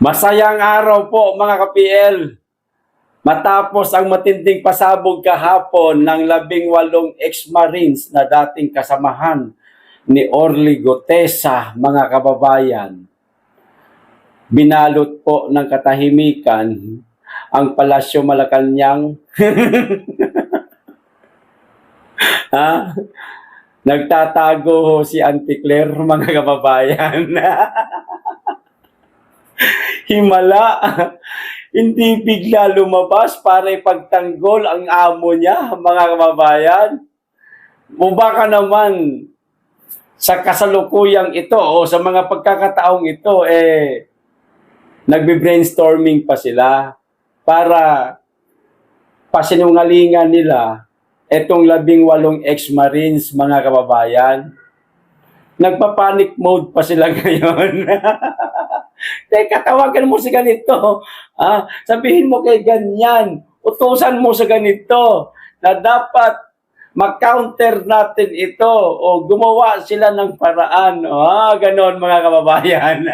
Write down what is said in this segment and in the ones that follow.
Masayang araw po mga ka-PL. Matapos ang matinding pasabog kahapon ng 18 ex-marines na dating kasamahan ni Orly Gotesa, mga kababayan, binalot po ng katahimikan ang Palasyo Malacanang. Ha? Nagtatago ho si Auntie Claire, mga kababayan. Himala. Hindi bigla lumabas para ipagtanggol ang amo niya, mga kababayan. O baka naman sa kasalukuyang ito o sa mga pagkakataong ito, nagbe-brainstorming pa sila para pasinungalingan nila etong 18 ex-marines, mga kababayan. Nagpa-panic mode pa sila ngayon. Teka, tawagan mo si ganito. Sabihin mo kay ganyan. Utusan mo sa ganito na dapat mag-counter natin ito o gumawa sila ng paraan. Ganon mga kababayan.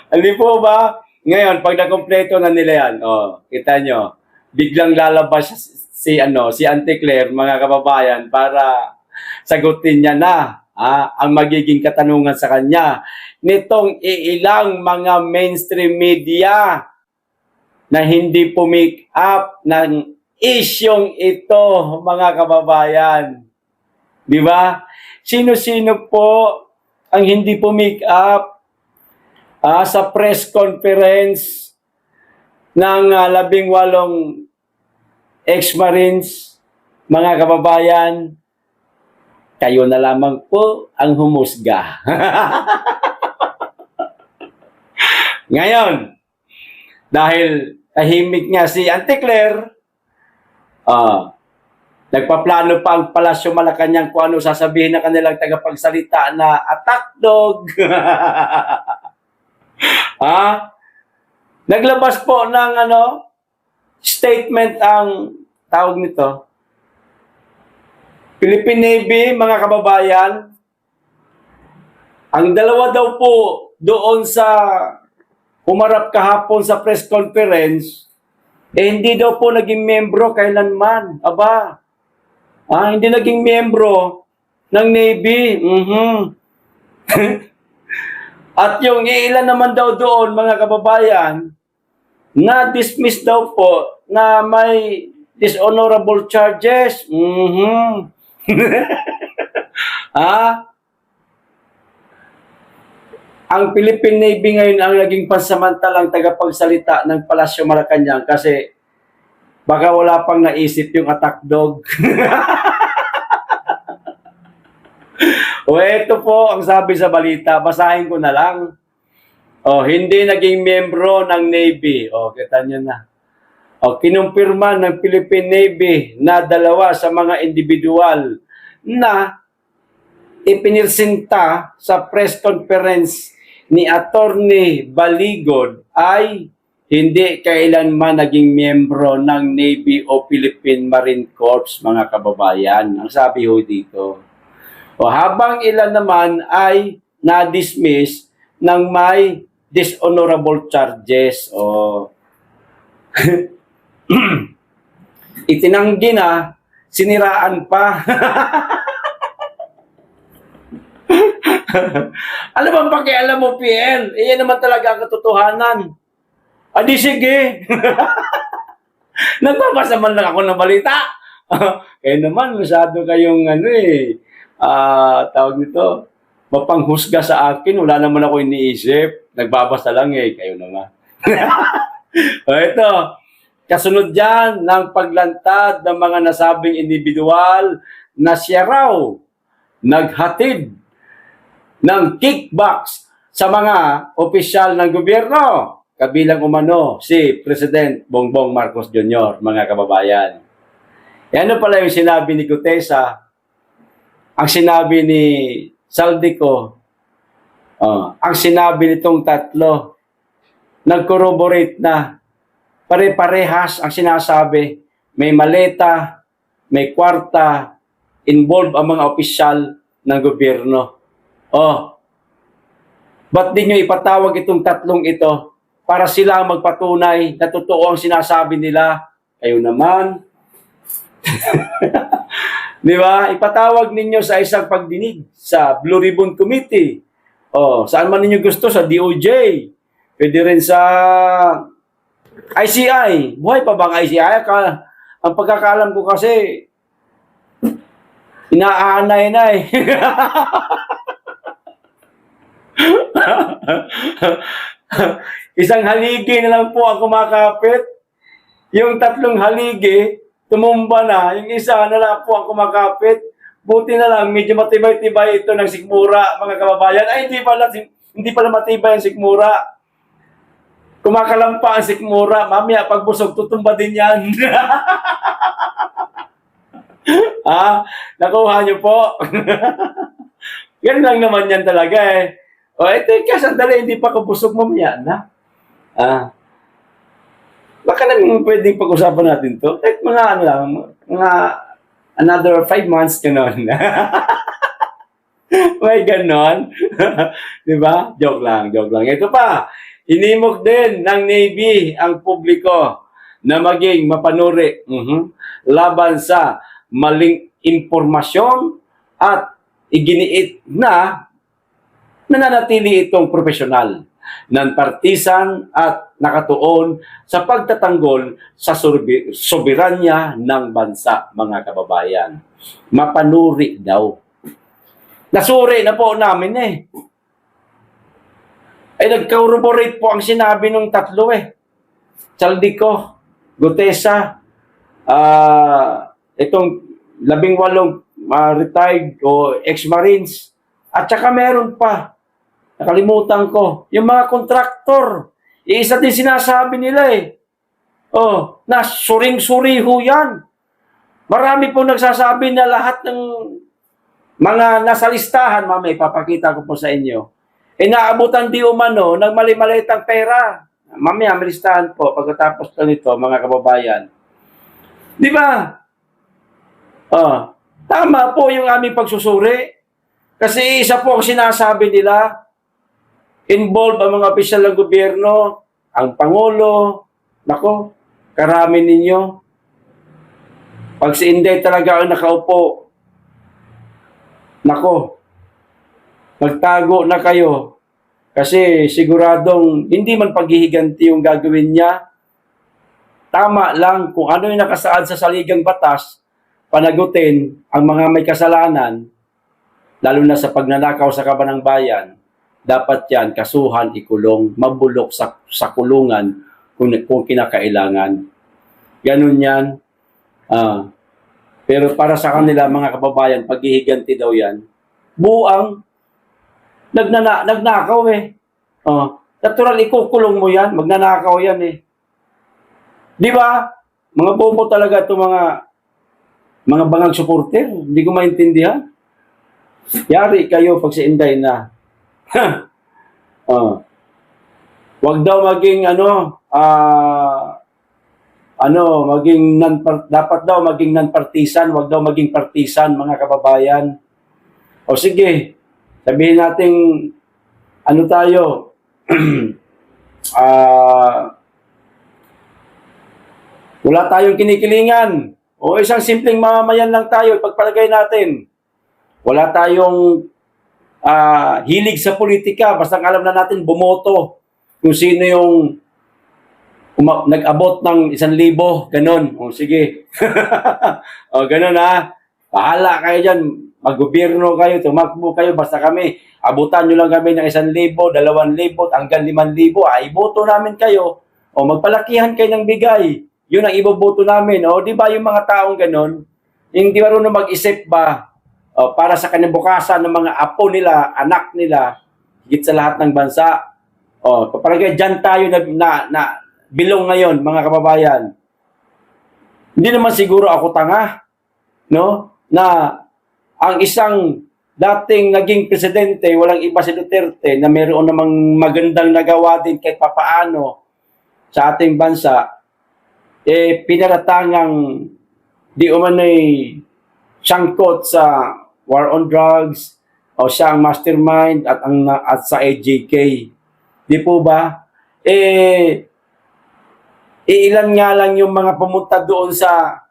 Hindi po ba? Ngayon, pag nakompleto na nila yan, kita nyo, biglang lalabas si Auntie Claire, mga kababayan, para sagutin niya na ang magiging katanungan sa kanya nitong iilang mga mainstream media na hindi pumick up ng isyong ito, mga kababayan. Di ba? Sino-sino po ang hindi pumick up sa press conference ng 18 ex-marines, mga kababayan? Kayo na lamang po ang humusga. Ngayon, dahil tahimik nga si Auntie Claire, nagpaplano pa ang Palasyo Malacanang kung ano sasabihin ng kanilang tagapagsalita na attack dog. Naglabas po ng statement ang tawag nito, Philippine Navy, mga kababayan. Ang dalawa daw po doon sa humarap kahapon sa press conference, hindi daw po naging membro kailanman. Hindi naging membro ng Navy. At yung ilan naman daw doon, mga kababayan, na-dismiss daw po na may dishonorable charges. Ang Philippine Navy ngayon ang naging pansamantalang tagapagsalita ng Palasyo Malacanang kasi baka wala pang naisip yung attack dog. Ito po ang sabi sa balita, basahin ko na lang. Hindi naging membro ng Navy. Kita nyo na. Kinumpirma ng Philippine Navy na dalawa sa mga individual na ipinirsinta sa press conference ni Attorney Baligod ay hindi kailanman naging miyembro ng Navy o Philippine Marine Corps, mga kababayan. Ang sabi ho dito. Habang ilan naman ay na-dismiss ng may dishonorable charges. Itinanggi na, siniraan pa. Ano bang pakialam mo, PL? Iyan naman talaga ang katotohanan. Di sige. Nagbabasa man lang ako ng balita. Kaya naman, masyado kayong tawag nito, mapanghusga sa akin. Wala naman ako iniisip. Nagbabasa lang kayo naman. Ito, kasunod dyan ng paglantad ng mga nasabing individual na siya raw naghatid ng kickbacks sa mga opisyal ng gobyerno, kabilang umano si President Bongbong Marcos Jr., mga kababayan. Ano pala yung sinabi ni Gotesa? Ang sinabi ni Saldico, ang sinabi nitong tatlo, nag-corroborate na pare-parehas ang sinasabi. May maleta, may kwarta, involved ang mga opisyal ng gobyerno. Ba't di nyo ipatawag itong tatlong ito para sila ang magpatunay na totoo ang sinasabi nila? Kayo naman. Di ba? Ipatawag ninyo sa isang pagdinig sa Blue Ribbon Committee. O, saan man ninyo gusto, sa DOJ. Pwede rin sa ICI. Buhay pa bang ICI? Ang pagkakaalam ko kasi, inaaanay na eh. Isang haligi na lang po ang kumakapit. Yung tatlong haligi, tumumba na. Yung isa na lang po ang kumakapit. Buti na lang, medyo matibay-tibay ito ng sikmura, mga kababayan. Ay, hindi pala matibay ang sikmura. Kumakalampa ang sikmura. Mamaya, pagbusog, tutumba din yan. Nakuha niyo po. Yan lang naman yan talaga eh. O, ito yung kasandali, hindi pa kabusog mamaya na. Baka naman pwedeng pag-usapan natin to. Kahit mga ano lang, mga another 5 months, gano'n. May gano'n. Diba? Joke lang. Ito pa, hinimok din ng Navy ang publiko na maging mapanuri laban sa maling impormasyon at iginiit na nananatili itong profesional, non-partisan at nakatuon sa pagtatanggol sa soberanya ng bansa, mga kababayan. Mapanuri daw. Nasuri na po namin eh. Ay nag-corroborate po ang sinabi ng tatlo eh. Chaldico, Gutesa, itong 18 retired o ex-marines, at saka meron pa, nakalimutan ko, yung mga kontraktor. Isa din sinasabi nila eh. Na suring-suri ho yan. Marami po nagsasabi na lahat ng mga nasa listahan, mamay, papakita ko po sa inyo, naabutan di umano ng mali-malitang pera. Mamaya, may listahan po pagkatapos na nito, mga kababayan. Di ba? Tama po yung aming pagsusuri. Kasi isa po ang sinasabi nila, involved ang mga opisyal ng gobyerno, ang Pangulo, nako, karami ninyo. Pag si Inday talaga ang nakaupo, nako, magtago na kayo. Kasi siguradong hindi man paghihiganti yung gagawin niya. Tama lang kung ano yung nakasaad sa saligang batas, panagutin ang mga may kasalanan, lalo na sa pagnanakaw sa kabanang bayan, dapat yan kasuhan, ikulong, mabulok sa kulungan kung kinakailangan. Ganun yan. Pero para sa kanila, mga kababayan, paghihiganti daw yan, buang nagnakaw eh. Natural, ikukulong mo yan, magnanakaw yan eh. Di ba? Mga bobo talaga itong mga bangag supporter. Hindi ko maintindihan. Yari kayo pag si Inday na. Wag daw maging dapat daw maging non-partisan, wag daw maging partisan, mga kababayan. O sige, sabihin natin tayo, wala tayong kinikilingan. O isang simpleng mamamayan lang tayo, pagpalagay natin. Wala tayong hilig sa politika, basta alam na natin bumoto kung sino yung nag-abot ng 1,000, ganun. O sige. O ganun ha. Bahala kayo dyan. Mag-gobyerno kayo, tumakbo kayo, basta kami, abutan nyo lang kami ng 1,000, 2,000, hanggang 5,000, iboto namin kayo. O magpalakihan kayo ng bigay. Yun ang iboboto namin. O di ba yung mga taong ganun, yung di marunong mag-isip ba, para sa kinabukasan ng mga apo nila, anak nila, higit sa lahat ng bansa. Kapag dyan tayo na bilong ngayon, mga kababayan. Hindi naman siguro ako tanga, no? Na ang isang dating naging presidente, walang iba si Duterte, na mayroon namang magandang nagawa din kahit papaano sa ating bansa, pinaratangang di umano'y sangkot sa war on drugs, O siya ang mastermind at sa AJK. Di po ba? Ilan nga lang yung mga pumunta doon sa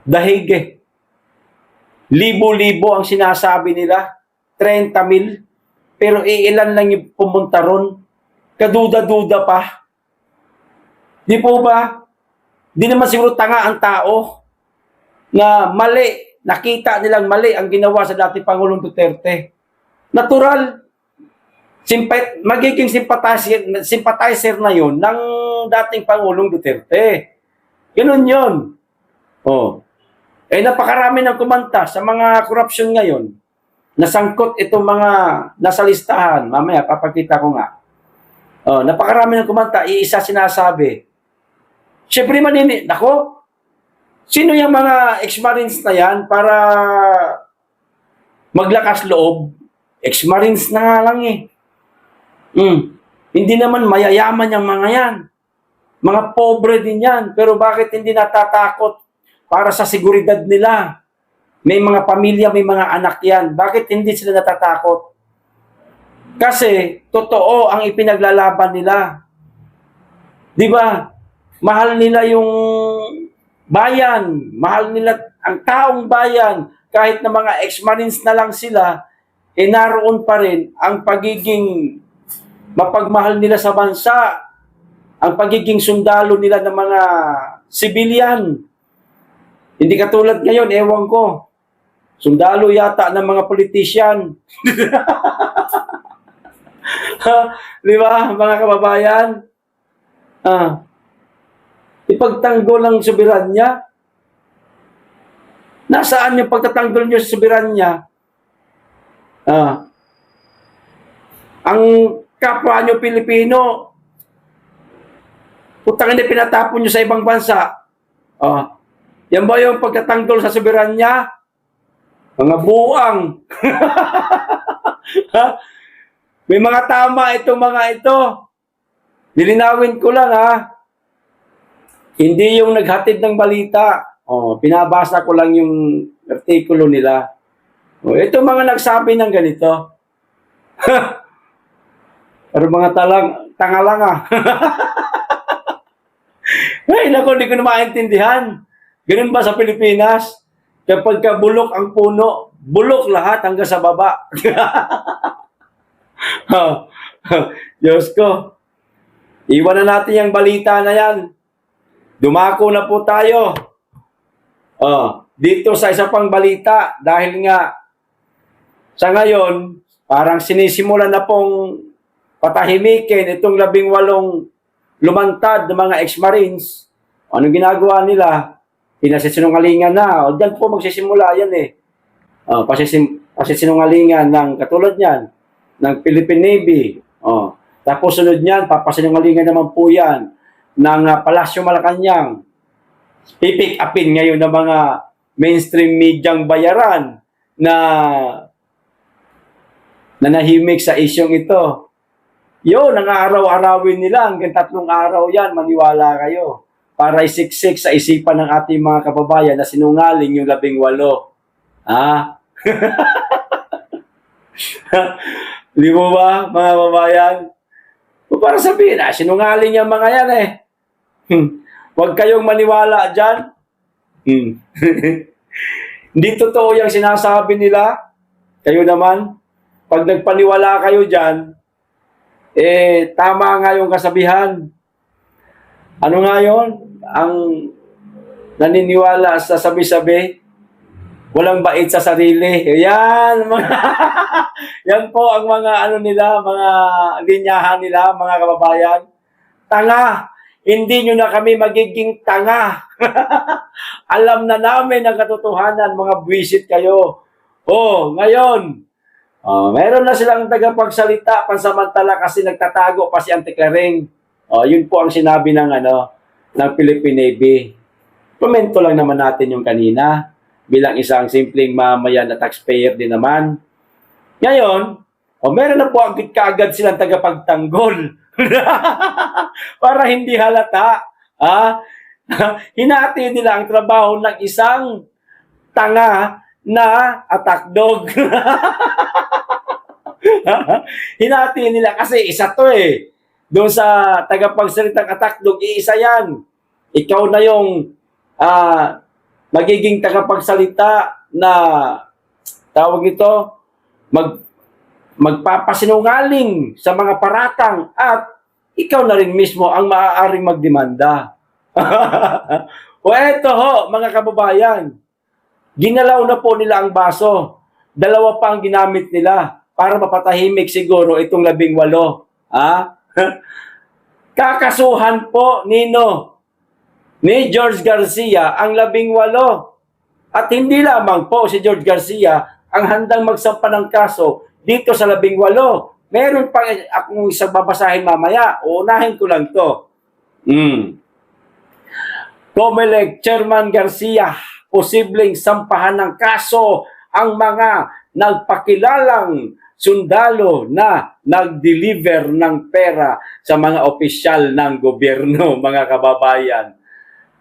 dahig eh. Libo-libo ang sinasabi nila. 30,000. Pero ilan lang yung pumunta ron. Kaduda-duda pa. Di po ba? Di naman siguro tanga ang tao na mali. Nakita nilang mali ang ginawa sa dating Pangulong Duterte. Natural. Magiging sympathizer na yun ng dating Pangulong Duterte. Ganun yun. Oh. Napakarami ng kumanta sa mga korupsyon ngayon. Nasangkot itong mga nasa listahan. Mamaya, papakita ko nga. Oh, napakarami ng kumanta. Iisa sinasabi. Siyempre nako, sino yung mga ex-marines na yan para maglakas loob? Ex-marines na nga lang eh. Hindi naman mayayaman yung mga yan. Mga pobre din yan. Pero bakit hindi natatakot para sa seguridad nila? May mga pamilya, may mga anak yan. Bakit hindi sila natatakot? Kasi totoo ang ipinaglalaban nila. Di ba? Mahal nila yung bayan. Mahal nila ang taong bayan. Kahit na mga ex-marines na lang sila, naroon pa rin ang pagiging mapagmahal nila sa bansa, ang pagiging sundalo nila ng mga sibilyan. Hindi katulad ngayon, ewan ko. Sundalo yata ng mga politician. Di ba, mga kababayan? Ipagtanggol ang soberanya. Nasaan yung pagtatanggol nyo sa soberanya? Ang kapwa nyo Pilipino, putang ina, pinatapon nyo sa ibang bansa. Yan ba yung pagtatanggol sa soberanya? Mga buang. May mga tama itong mga ito. Nilinawin ko lang Hindi yung naghatid ng balita. Pinabasa ko lang yung artikulo nila. Ito mga nagsabi ng ganito. Pero mga tanga lang Ay, naku, hindi ko na maintindihan. Ganun ba sa Pilipinas? Kapag bulok ang puno, bulok lahat hanggang sa baba. Diyos ko. Iwan na natin yung balita na yan. Dumako na po tayo. Dito sa isa pang balita, dahil nga sa ngayon, parang sinisimulan na pong patahimikin itong 18 lumantad ng mga ex-marines. Anong ginagawa nila? Pinasisinungalingan na. Diyan po magsisimula yan eh. Pasisinungalingan ng katulad niyan, ng Philippine Navy. Tapos sunod niyan, papasinungalingan naman po yan ng Palasyo Malacanang. Pipick upin ngayon ng mga mainstream medyang bayaran na nahimik sa isyong ito. Yun, ang araw-arawin nila, hanggang 3 araw yan, maniwala kayo. Para isiksik sa isipan ng ating mga kababayan na sinungaling yung 18. Di mo ba, mga kababayan? Para sabihin, sinungaling yung mga yan eh. Huwag kayong maniwala dyan. Hindi totoo yung sinasabi nila. Kayo naman, pag nagpaniwala kayo dyan, tama nga yung kasabihan. Ano nga yun? Ang naniniwala sa sabi-sabi, walang bait sa sarili. Yan, yan po ang mga mga linyahan nila, mga kababayan. Tanga, hindi nyo na kami magiging tanga. Alam na namin ang katotohanan, mga buwisit kayo. Ngayon, meron na silang tagapagsalita pansamantala kasi nagtatago pa si Antiklereng. Yun po ang sinabi ng Philippine Navy. Komento lang naman natin yung kanina bilang isang simpleng mamayan na taxpayer din naman. Ngayon, meron na po agad silang tagapagtanggol. Para hindi halata. Hinati nila ang trabaho ng isang tanga na attack dog. Hinati nila kasi isa to eh. Doon sa tagapagsalitang Atakdog, iisa yan. Ikaw na yung magiging tagapagsalita na tawag ito, magpapasinungaling sa mga paratang at ikaw na rin mismo ang maaaring magdemanda. O eto ho, mga kababayan, ginalaw na po nila ang baso. Dalawa pa ang ginamit nila para mapatahimik siguro itong 18. Kakasuhan po ni George Garcia ang 18. At hindi lamang po si George Garcia ang handang magsampa ng kaso dito sa 18. Meron pang akong isang babasahin mamaya. Uunahin ko lang to. COMELEC Chairman Garcia, posibleng sampahan ng kaso ang mga nagpakilalang sundalo na nag-deliver ng pera sa mga opisyal ng gobyerno, mga kababayan.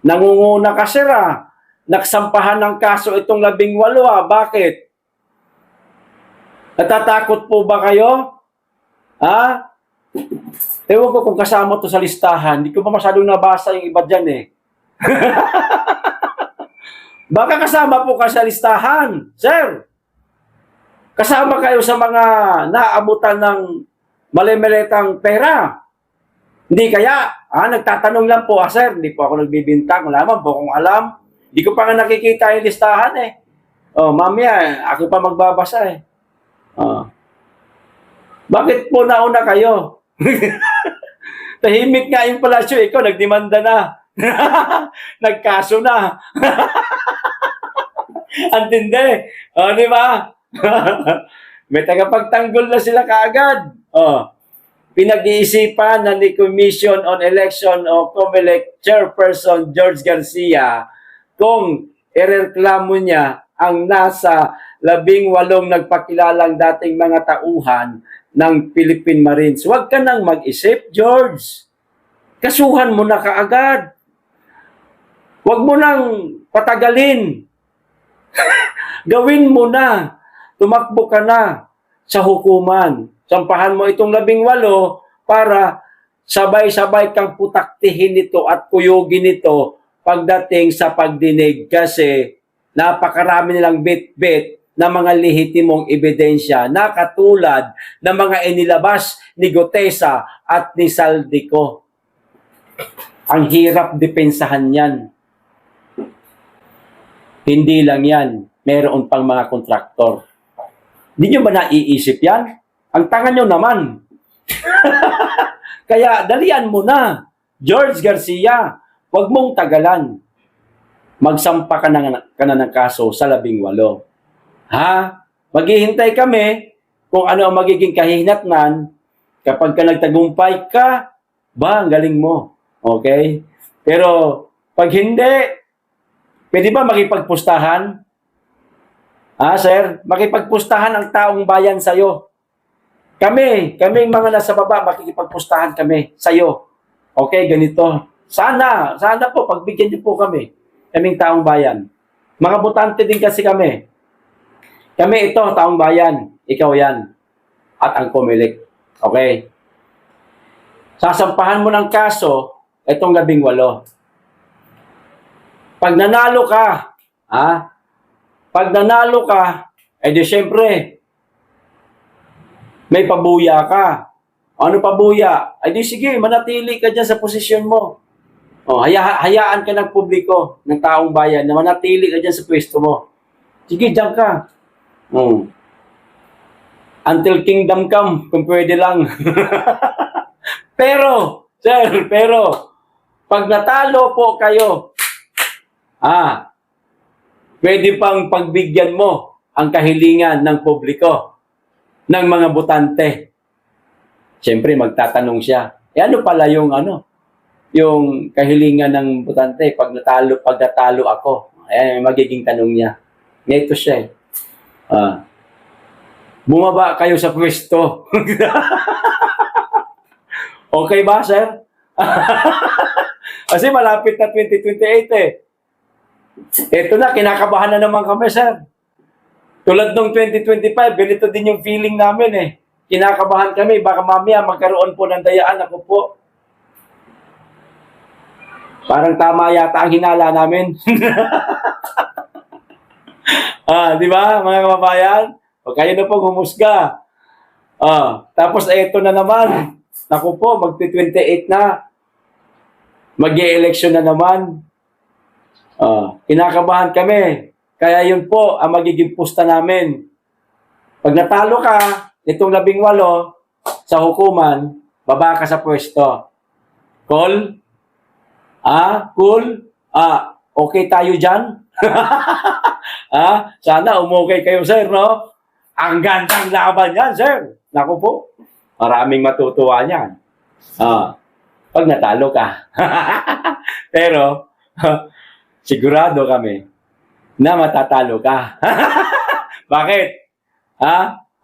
Nangunguna ka, sir, nagsampahan ng kaso itong 18. Bakit? Natatakot po ba kayo? Ewan ko kung kasama to sa listahan. Hindi ko pa masyadong nabasa yung iba dyan eh. Baka kasama po ka sa listahan, sir. Kasama kayo sa mga naabutan ng malimeletang pera. Hindi kaya? Nagtatanong lang po, sir. Hindi po ako nagbibintang. Wala man po kung alam. Hindi ko pa nga nakikita yung listahan eh. Mamaya, ako pa magbabasa eh. Bakit po nauna kayo? Tahimik nga yung palasyo. Ikaw, nagdemanda na. Nagkaso na. Antindi. Di ba? May tagapagtanggol na sila kaagad. Pinag-iisipan na ni Commission on Election o COMELEC Chairperson George Garcia kung ireklamo niya ang nasa 18 nagpakilalang dating mga tauhan ng Philippine Marines. Huwag ka nang mag-isip, George. Kasuhan mo na kaagad. Huwag mo nang patagalin. Gawin mo na. Tumakbo ka na sa hukuman. Sampahan mo itong 18 para sabay-sabay kang putaktihin ito at kuyugin ito pagdating sa pagdinig kasi napakarami nilang bit-bit na mga lehitimong ebidensya na katulad ng mga inilabas ni Gutesa at ni Saldico. Ang hirap depensahan yan. Hindi lang yan. Meron pang mga kontraktor. Hindi nyo ba naiisip yan? Ang tanga nyo naman. Kaya dalian mo na. George Garcia, huwag mong tagalan. Magsampa ka na ng kaso sa 18. Maghihintay kami kung ano ang magiging kahihinatnan kapag ka nagtagumpay ka, ang galing mo. Okay? Pero pag hindi, pwede ba makipagpustahan? Sir, makipagpustahan ang taong bayan sa'yo. Kaming mga nasa baba, makikipagpustahan kami sa'yo. Okay, ganito. Sana po, pagbigyan niyo po kami. Kaming taong bayan. Mga botante din kasi kami. Kami ito, taong bayan. Ikaw yan. At ang COMELEC. Okay? Sasampahan mo ng kaso, itong 18. Pag nanalo ka, di syempre, may pabuya ka. Ano pabuya? Di sige, manatili ka dyan sa posisyon mo. Hayaan ka ng publiko, ng taong bayan, na manatili ka dyan sa pwesto mo. Sige, dyan ka. Until kingdom come, kung pwede lang. Pero, pag natalo po kayo, pwede pang pagbigyan mo ang kahilingan ng publiko, ng mga botante. Siyempre, magtatanong siya, ano pala yung kahilingan ng botante pag natalo ako? Ayan, magiging tanong niya. Ito siya eh. Bumaba kayo sa pwesto. Okay ba, sir? Kasi malapit na 2028 eh. Ito na, kinakabahan na naman kami, sir. Tulad nung 2025, ganito din yung feeling namin eh. kinakabahan kami, baka mamaya magkaroon po ng dayaan. Ako po, parang tama yata ang hinala namin. Di ba, mga kababayan? O kayo na pong humusga. Tapos ito na naman. Naku po, magti-28 na. Mag-i-election na naman. Kinakabahan kami. Kaya yun po ang magiging pusta namin. Pag natalo ka, itong 18 sa hukuman, baba ka sa pwesto. Call? Cool? Okay tayo dyan? Sana umukay kayo, sir, no? Ang gandang laban yan, sir. Naku po, maraming matutuwa niyan. Pag natalo ka. Pero, sigurado kami na matatalo ka. Bakit?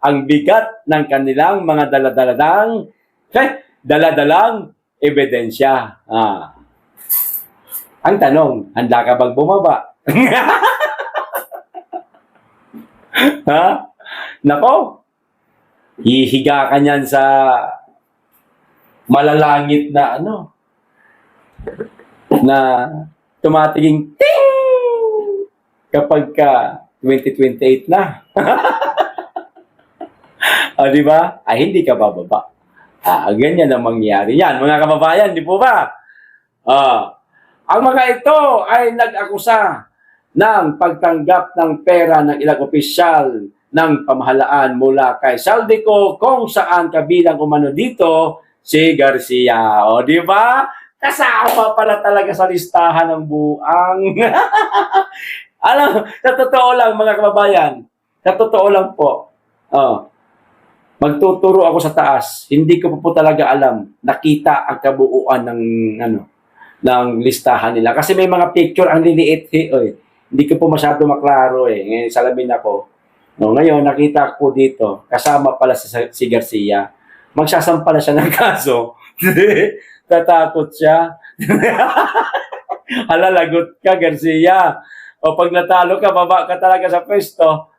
Ang bigat ng kanilang mga daladalang ebidensya. Ang tanong, handa ka bang bumaba? Nako, hihiga ka niyan sa malalangit na na tumatingin ting kapag ka 2028 na. Di ba? Hindi ka bababa. Ganyan ang mangyayari yan, mga kababayan, di po ba? Ang mga ito ay nag-akusa ng pagtanggap ng pera ng ilang opisyal ng pamahalaan mula kay Saldico kung saan kabilang umano dito si Garcia. Di ba? Kasama pala talaga sa listahan ng buang. Alam, sa totoo lang mga kababayan, sa totoo lang po, magtuturo ako sa taas. Hindi ko po talaga alam. Nakita ang kabuuan ng listahan nila. Kasi may mga picture ang liliit. Hindi ko po masyado maklaro Ngayon salamin ako. Ngayon nakita ko dito, kasama pala si Garcia. Magsasampa na siya ng kaso. Tatakot siya. Halalagot ka, Garcia. O pag natalo ka, baba ka talaga sa pwesto.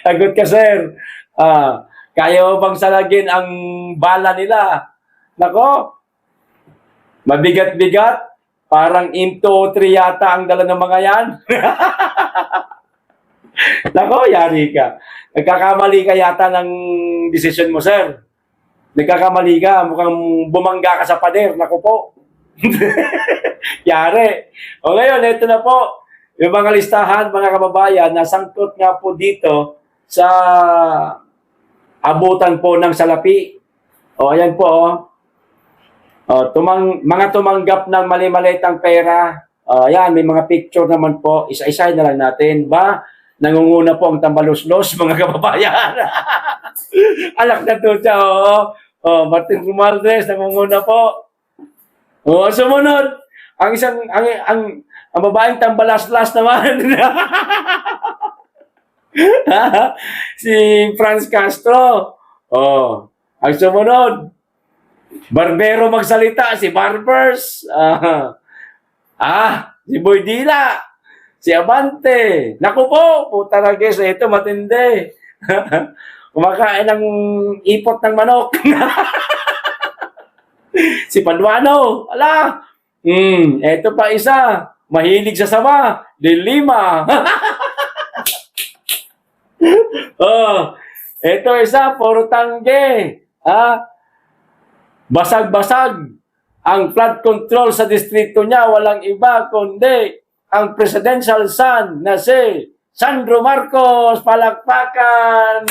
Tagot ka, sir. Kaya mo bang salagin ang bala nila? Nako, mabigat-bigat. Parang M203 yata ang dala ng mga yan. Nako, yari ka. Nagkakamali ka yata ng decision mo, sir. Nagkakamali ka. Mukhang bumangga ka sa pader. Nako po. Yari. O ngayon, ito na po. Yung mga listahan, mga kababayan, nasangkot nga po dito sa abutan po ng salapi. Ayan po, mga tumanggap ng mali-malitang pera. Ayan, may mga picture naman po. Isa-isa na lang natin. Nangunguna po ang tambalos-los, mga kababayan. Alak na to siya, Martin Romualdez, nangunguna po. Sumunod, ang babaeng tambalas-las naman. Si Franz Castro. Ang sumunod, barbero magsalita, si Barbers. Si Boy Dila. Si Abante. Naku po, puta na guys, ito matindi. Kumakain ng ipot ng manok. Si Paduano. Ito pa isa. Mahilig sa sama. De Lima. Ito isa, puro tangge. Basag-basag. Ang flood control sa distrito niya, walang iba kundi ang presidential son na si Sandro Marcos. Palakpakan!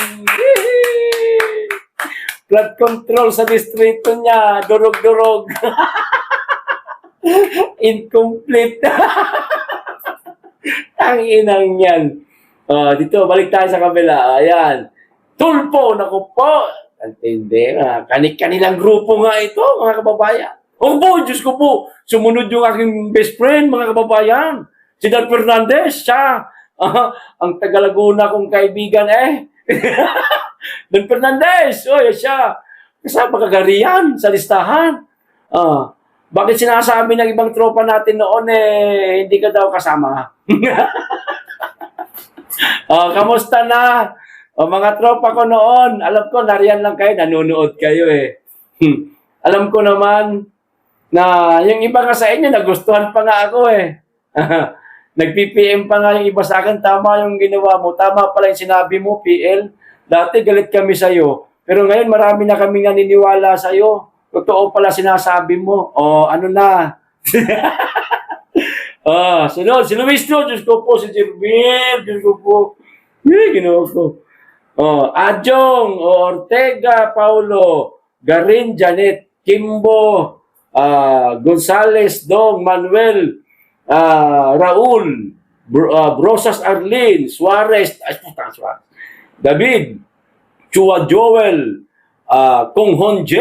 Flood control sa distrito niya, durog-durog. Incomplete. Ang inang yan. Dito, balik tayo sa kabila. Ayan. Tulpo, naku po. Antindi. Kanilang grupo nga ito, mga kababayan. Diyos ko po. Sumunod yung aking best friend, mga kababayan. Si Dan Fernandez, siya. Ang taga-Laguna kong kaibigan Dan Fernandez, siya. Kasama kagariyan sa listahan. Bakit sinasabi ng ibang tropa natin noon hindi ka daw kasama? Kamusta na? O mga tropa ko noon, alam ko, nariyan lang kayo, nanonood kayo eh. Alam ko naman na yung iba nga sa inyo, nagustuhan pa nga ako eh. Nag-PPM pa nga yung iba sa akin, tama yung ginawa mo, tama pala yung sinabi mo, PL. Dati galit kami sa'yo, pero ngayon marami na kami naniniwala sa'yo. Totoo pala sinasabi mo. O ano na. Sunod, si Luis no, Diyos ko po, si Jervin, Diyos ko po. Ginawa ko. Adjong, Ortega, Paulo, Garin, Janet, Kimbo, Gonzales, Dong, Manuel, Raul, Brosas Arlene, Suarez, David, Chua Joel, Kung Hon J,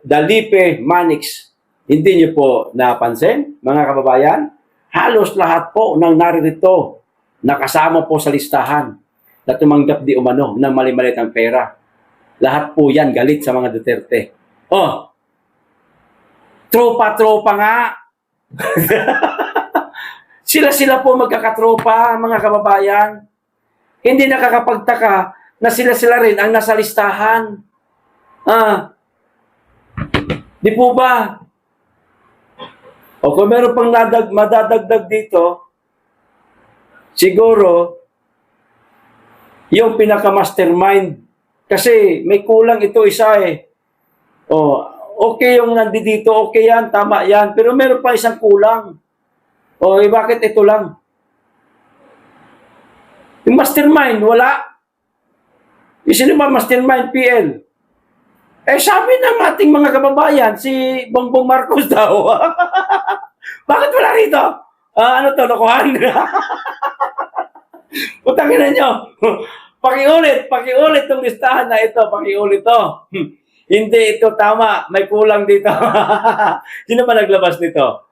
Dalipe Manix. Hindi niyo po napansin, mga kababayan? Halos lahat po ng naririto nakasama po sa listahan na tumanggap di umano ng mali-maliit ang pera. Lahat po yan galit sa mga Duterte. Tropa-tropa nga. Sila-sila po magkakatropa, mga kababayan. Hindi nakakapagtaka na sila-sila rin ang nasa listahan. Di po ba? O kung meron pang madadagdag dito, siguro, yung pinaka-mastermind. Kasi may kulang ito isa eh. Okay yung nandito, okay yan, tama yan. Pero meron pa isang kulang. Bakit ito lang? Yung mastermind, wala. Sino ba mastermind, PL? Sabi ng ating mga kababayan, si Bongbong Marcos daw. Bakit wala rito? Ano to, lokohan? Putangin na nyo. Pakiulit tong listahan na ito. Pakiulit to. Hindi ito tama. May kulang dito. Sino ba naglabas nito?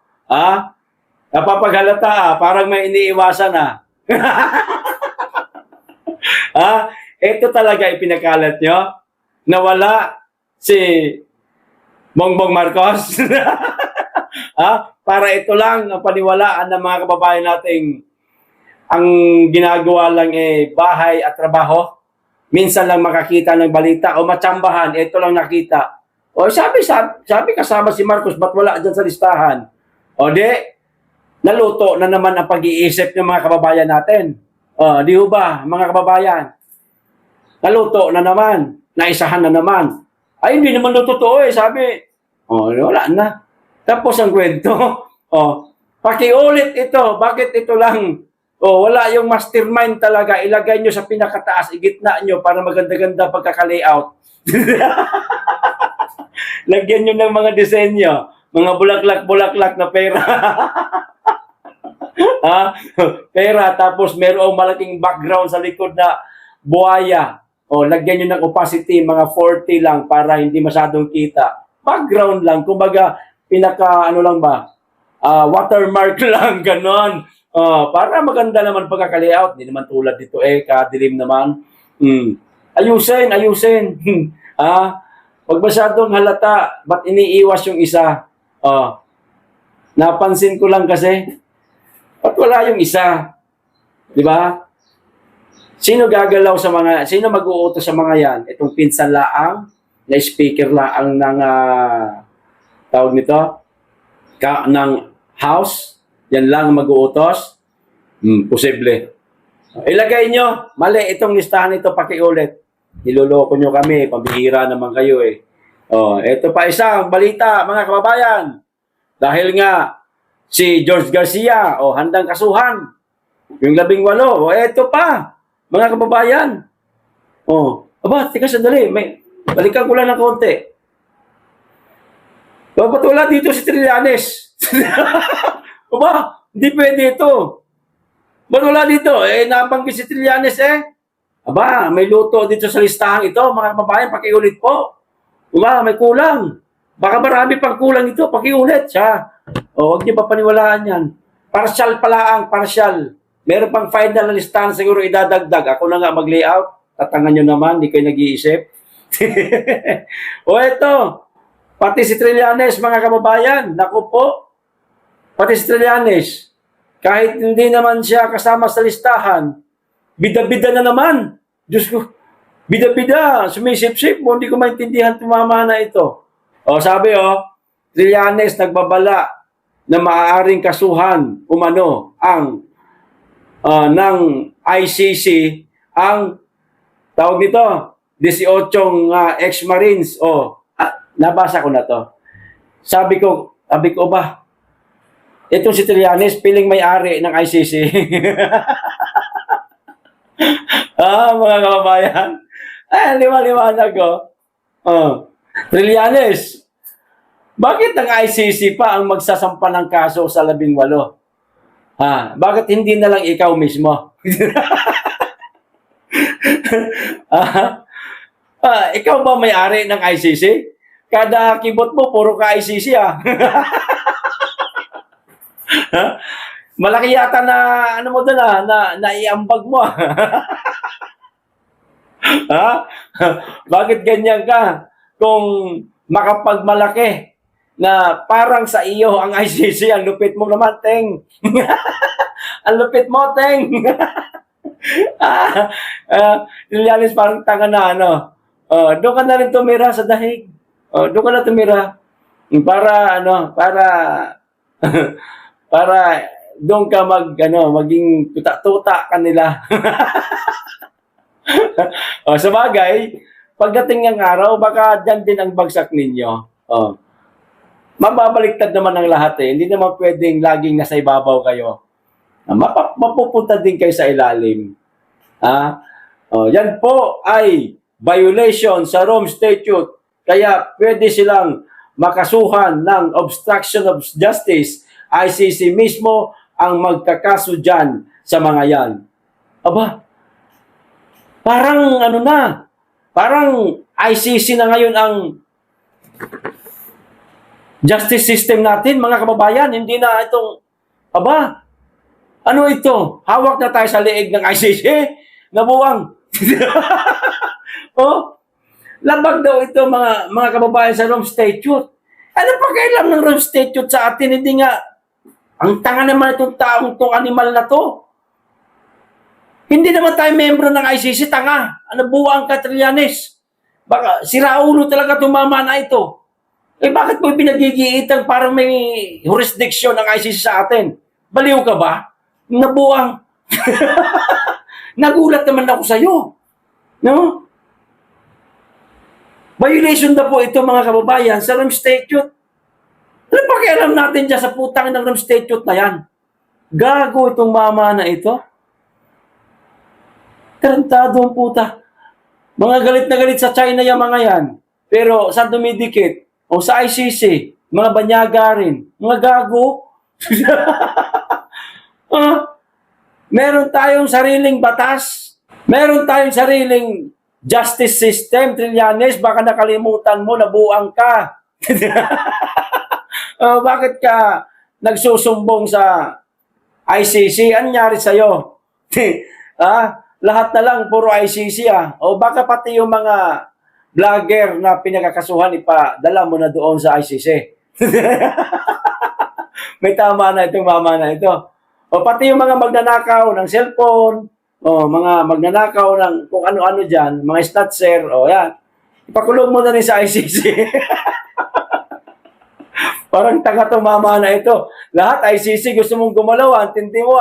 Napapaghalata parang may iniiwasan Ito talaga ipinakalat nyo? Nawala si Bongbong Marcos? Para ito lang ang paniwalaan ng mga kababayan nating ang ginagawa lang bahay at trabaho. Minsan lang makakita ng balita o matsambahan, ito lang nakita. Sabi kasama si Marcos, ba't wala dyan sa listahan? Naluto na naman ang pag-iisip ng mga kababayan natin. Di ba, mga kababayan? Naluto na naman, naisahan na naman. Hindi naman totoo sabi. Wala na. Tapos ang kwento, pakiulit ito, bakit ito lang? Wala yung mastermind talaga, ilagay nyo sa pinakataas, igitna nyo para maganda-ganda pagkaka-layout. Lagyan nyo ng mga disenyo, mga bulaklak-bulaklak na pera. Pera, tapos merong malaking background sa likod na buhaya. Lagyan nyo ng opacity, mga 40 lang para hindi masyadong kita. Background lang, kumbaga, watermark lang, ganon. Para maganda naman pagkaka-layout. Hindi naman tulad dito kadilim naman. Ayusin. Pag masyadong halata, ba't iniiwas yung isa? Napansin ko lang kasi, ba't wala yung isa? Di ba? Sino gagalaw sino mag-uutos sa mga yan? Itong pinsan laang, na speaker laang ng, tawag nito, ng house, yan lang mag-uutos? Posible. Ilagay nyo, mali itong listahan ito, pakiulit. Niloloko nyo kami, pambihira naman kayo ito pa isang balita, mga kababayan. Dahil nga, si George Garcia, handang kasuhan. Yung 18, ito pa, mga kababayan. Teka sandali, balikan ko lang ng konti. Ba't wala dito si Trillanes? Hindi pwede ito. Ba't wala dito? Nabanggit si Trillanes may luto dito sa listahan ito, mga kababayan, pakiulit po. May kulang. Baka marami pang kulang ito, pakiulit siya. Huwag niyo pa paniwalaan yan. Partial pala ang partial. Meron pang final na listahan, siguro idadagdag. Ako na nga mag-layout. Tatangan nyo naman, di kayo nag-iisip. Ito. Pati si Trillanes, mga kababayan. Naku po. Pati si Trillanes. Kahit hindi naman siya kasama sa listahan, Bida-bida na naman. Diyos ko, bida-bida, sumisip-sip mo, hindi ko maintindihan tumama na ito. O sabi Trillanes nagbabala na maaaring kasuhan umano ang ng ICC ang tawag nito 18 ex-Marines. Nabasa ko na to. Sabi ko ba, itong si Trillanes piling may-ari ng ICC. Mga kababayan. Liwanag ko. Trillanes, bakit ang ICC pa ang magsasampa ng kaso sa 18? Bakit hindi na lang ikaw mismo? Ikaw ba may-ari ng ICC? Kada kibot mo, puro ka ICC Malaki yata na, ano mo doon naiambag mo Bakit ganyan ka? Kung makapagmalaki na parang sa iyo ang ICC, ang lupit mo naman, Teng. Ang lupit mo, Teng. Trillanes parang tanga na, doon ka na rin tumira sa dahig. Doon ka na tumira. Para doon ka maging tuta-tuta kanila. Sa bagay, pagdating ng araw, baka dyan din ang bagsak ninyo. Mababaliktad naman ang lahat Hindi naman pwedeng laging nasa ibabaw kayo. Mapupunta din kayo sa ilalim. Yan po ay violation sa Rome Statute. Kaya pwede silang makasuhan ng obstruction of justice. ICC mismo ang magkakaso dyan sa mga yan. Parang parang ICC na ngayon ang justice system natin, mga kababayan. Hindi na itong, ano ito? Hawak na tayo sa leeg ng ICC? Nabuwang. Labag daw ito, mga kababayan, sa Rome Statute. Ano pa kailan ng Rome Statute sa atin? Hindi nga, ang tanga naman itong taong itong animal na to. Hindi naman tayo membro ng ICC, tanga. Ano buwang ka, Trillanes? Baka siraulo talaga tumama na ito. Bakit mo pinagigiitan parang may jurisdiction ng ICC sa atin? Baliw ka ba? Nabuang. Nagulat naman ako sa'yo. No? Violation na po ito, mga kababayan, sa Rome Statute. Ano pakialam natin dyan sa putang ng Rome Statute na yan? Gago itong mama na ito. Tarantado ang puta. Mga galit na galit sa China yung mga yan. Pero saan dumidikit? Sa ICC, mga banyaga rin. Mga gago. Meron tayong sariling batas. Meron tayong sariling justice system, Trillanes. Baka nakalimutan mo, nabuang ka. Bakit ka nagsusumbong sa ICC? Anong nangyari sa'yo? Lahat na lang, puro ICC O baka pati yung mga vlogger na pinagkakasuhan, ipadala mo na doon sa ICC. May tama na itong mama na ito. Pati yung mga magnanakaw ng cellphone, mga magnanakaw ng kung ano-ano dyan, mga snatcher, yan. Ipakulong mo na rin sa ICC. Parang tanga itong mama na ito. Lahat ICC, gusto mong gumalaw, antindi mo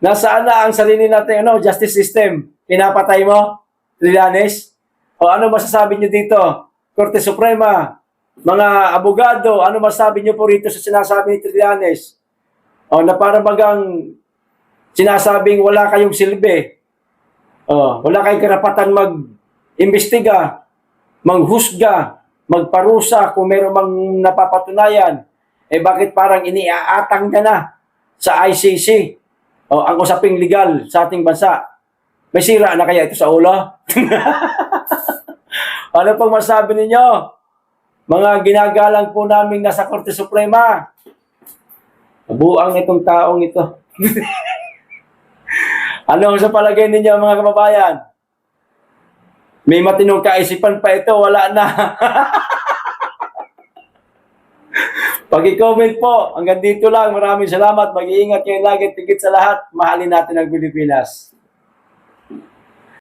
Nasaan na ang sarili natin, justice system? Pinapatay mo? Trillanes? Ano masasabi niyo dito? Korte Suprema, mga abogado, ano masasabi niyo po rito sa sinasabi ni Trillanes? Na parang bagang sinasabing wala kayong silbi. Wala kayong karapatan mag-imbestiga, manghusga, magparusa kung meron mang napapatunayan. Bakit parang iniaatang na sa ICC? Ang usaping legal sa ating bansa. May sira na kaya ito sa ulo? Ano pong masabi ninyo? Mga ginagalang po namin nasa Korte Suprema. Buang itong taong ito. Ano sa palagay ninyo, mga kababayan? May matinong kaisipan pa ito, wala na. Pag-i-comment po. Hanggang dito lang. Maraming salamat. Mag-iingat kayo lagi. Tigit sa lahat. Mahalin natin ang Pilipinas.